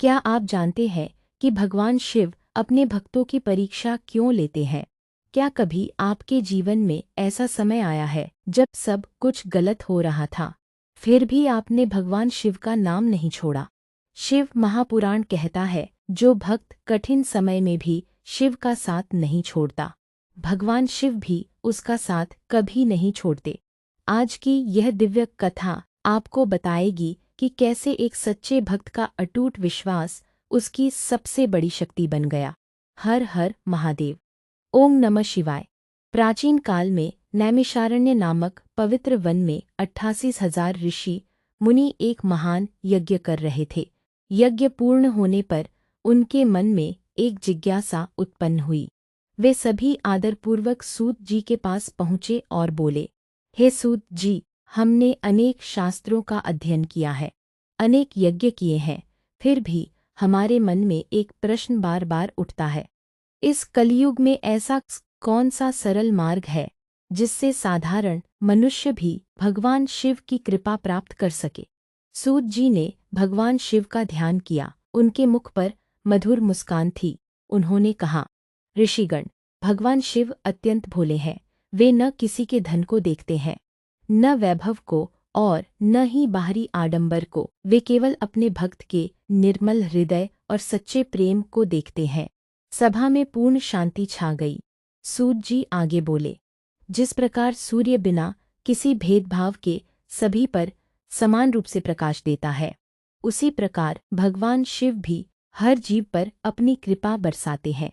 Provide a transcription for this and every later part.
क्या आप जानते हैं कि भगवान शिव अपने भक्तों की परीक्षा क्यों लेते हैं? क्या कभी आपके जीवन में ऐसा समय आया है जब सब कुछ गलत हो रहा था, फिर भी आपने भगवान शिव का नाम नहीं छोड़ा? शिव महापुराण कहता है, जो भक्त कठिन समय में भी शिव का साथ नहीं छोड़ता, भगवान शिव भी उसका साथ कभी नहीं छोड़ते। आज की यह दिव्य कथा आपको बताएगी कि कैसे एक सच्चे भक्त का अटूट विश्वास उसकी सबसे बड़ी शक्ति बन गया। हर हर महादेव। ओम नमः शिवाय। प्राचीन काल में नैमिषारण्य नामक पवित्र वन में 88,000 ऋषि मुनि एक महान यज्ञ कर रहे थे। यज्ञ पूर्ण होने पर उनके मन में एक जिज्ञासा उत्पन्न हुई। वे सभी आदरपूर्वक सूत जी के पास पहुँचे और बोले, हे सूत जी, हमने अनेक शास्त्रों का अध्ययन किया है, अनेक यज्ञ किए हैं, फिर भी हमारे मन में एक प्रश्न बार बार उठता है। इस कलयुग में ऐसा कौन सा सरल मार्ग है जिससे साधारण मनुष्य भी भगवान शिव की कृपा प्राप्त कर सके? सूत जी ने भगवान शिव का ध्यान किया। उनके मुख पर मधुर मुस्कान थी। उन्होंने कहा, ऋषिगण, भगवान शिव अत्यंत भोले हैं। वे न किसी के धन को देखते हैं, न वैभव को और न ही बाहरी आडंबर को। वे केवल अपने भक्त के निर्मल हृदय और सच्चे प्रेम को देखते हैं। सभा में पूर्ण शांति छा गई। सूत जी आगे बोले, जिस प्रकार सूर्य बिना किसी भेदभाव के सभी पर समान रूप से प्रकाश देता है, उसी प्रकार भगवान शिव भी हर जीव पर अपनी कृपा बरसाते हैं।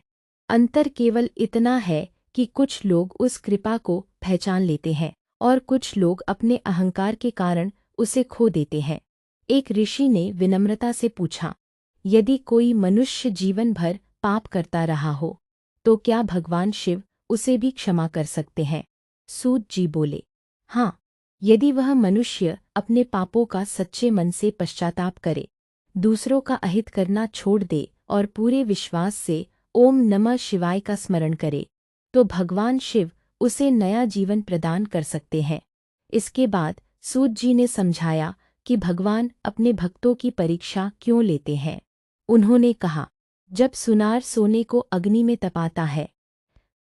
अंतर केवल इतना है कि कुछ लोग उस कृपा को पहचान लेते हैं और कुछ लोग अपने अहंकार के कारण उसे खो देते हैं। एक ऋषि ने विनम्रता से पूछा, यदि कोई मनुष्य जीवन भर पाप करता रहा हो, तो क्या भगवान शिव उसे भी क्षमा कर सकते हैं? सूत जी बोले, हाँ, यदि वह मनुष्य अपने पापों का सच्चे मन से पश्चाताप करे, दूसरों का अहित करना छोड़ दे और पूरे विश्वास से ओम नमः शिवाय का स्मरण करे, तो भगवान शिव उसे नया जीवन प्रदान कर सकते हैं। इसके बाद सूत जी ने समझाया कि भगवान अपने भक्तों की परीक्षा क्यों लेते हैं। उन्होंने कहा, जब सुनार सोने को अग्नि में तपाता है,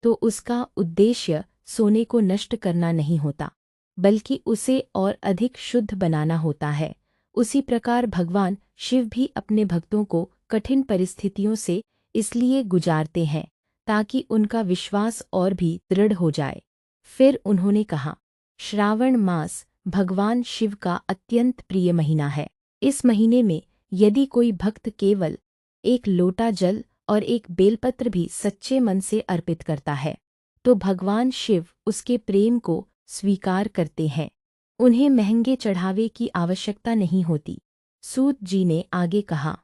तो उसका उद्देश्य सोने को नष्ट करना नहीं होता, बल्कि उसे और अधिक शुद्ध बनाना होता है। उसी प्रकार भगवान शिव भी अपने भक्तों को कठिन परिस्थितियों से इसलिए गुजारते हैं ताकि उनका विश्वास और भी दृढ़ हो जाए। फिर उन्होंने कहा, श्रावण मास भगवान शिव का अत्यंत प्रिय महीना है। इस महीने में यदि कोई भक्त केवल एक लोटा जल और एक बेलपत्र भी सच्चे मन से अर्पित करता है, तो भगवान शिव उसके प्रेम को स्वीकार करते हैं। उन्हें महंगे चढ़ावे की आवश्यकता नहीं होती। सूत जी ने आगे कहा,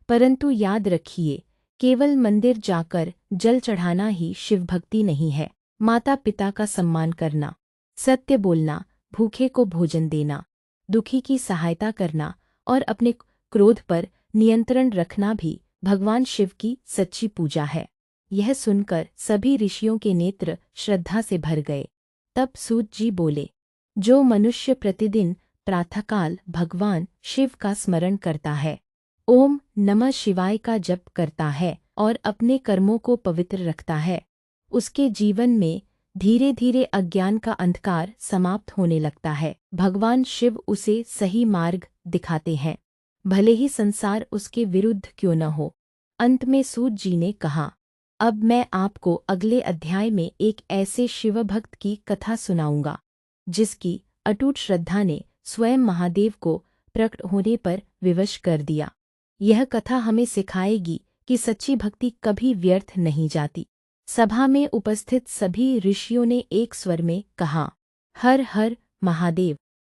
परंतु याद रखिए, केवल मंदिर जाकर जल चढ़ाना ही शिव भक्ति नहीं है। माता पिता का सम्मान करना, सत्य बोलना, भूखे को भोजन देना, दुखी की सहायता करना और अपने क्रोध पर नियंत्रण रखना भी भगवान शिव की सच्ची पूजा है। यह सुनकर सभी ऋषियों के नेत्र श्रद्धा से भर गए। तब सूत जी बोले, जो मनुष्य प्रतिदिन प्रातःकाल भगवान शिव का स्मरण करता है, ओम नमः शिवाय का जप करता है और अपने कर्मों को पवित्र रखता है, उसके जीवन में धीरे धीरे अज्ञान का अंधकार समाप्त होने लगता है। भगवान शिव उसे सही मार्ग दिखाते हैं, भले ही संसार उसके विरुद्ध क्यों न हो। अंत में सूत जी ने कहा, अब मैं आपको अगले अध्याय में एक ऐसे शिवभक्त की कथा सुनाऊंगा जिसकी अटूट श्रद्धा ने स्वयं महादेव को प्रकट होने पर विवश कर दिया। यह कथा हमें सिखाएगी कि सच्ची भक्ति कभी व्यर्थ नहीं जाती। सभा में उपस्थित सभी ऋषियों ने एक स्वर में कहा, हर हर महादेव।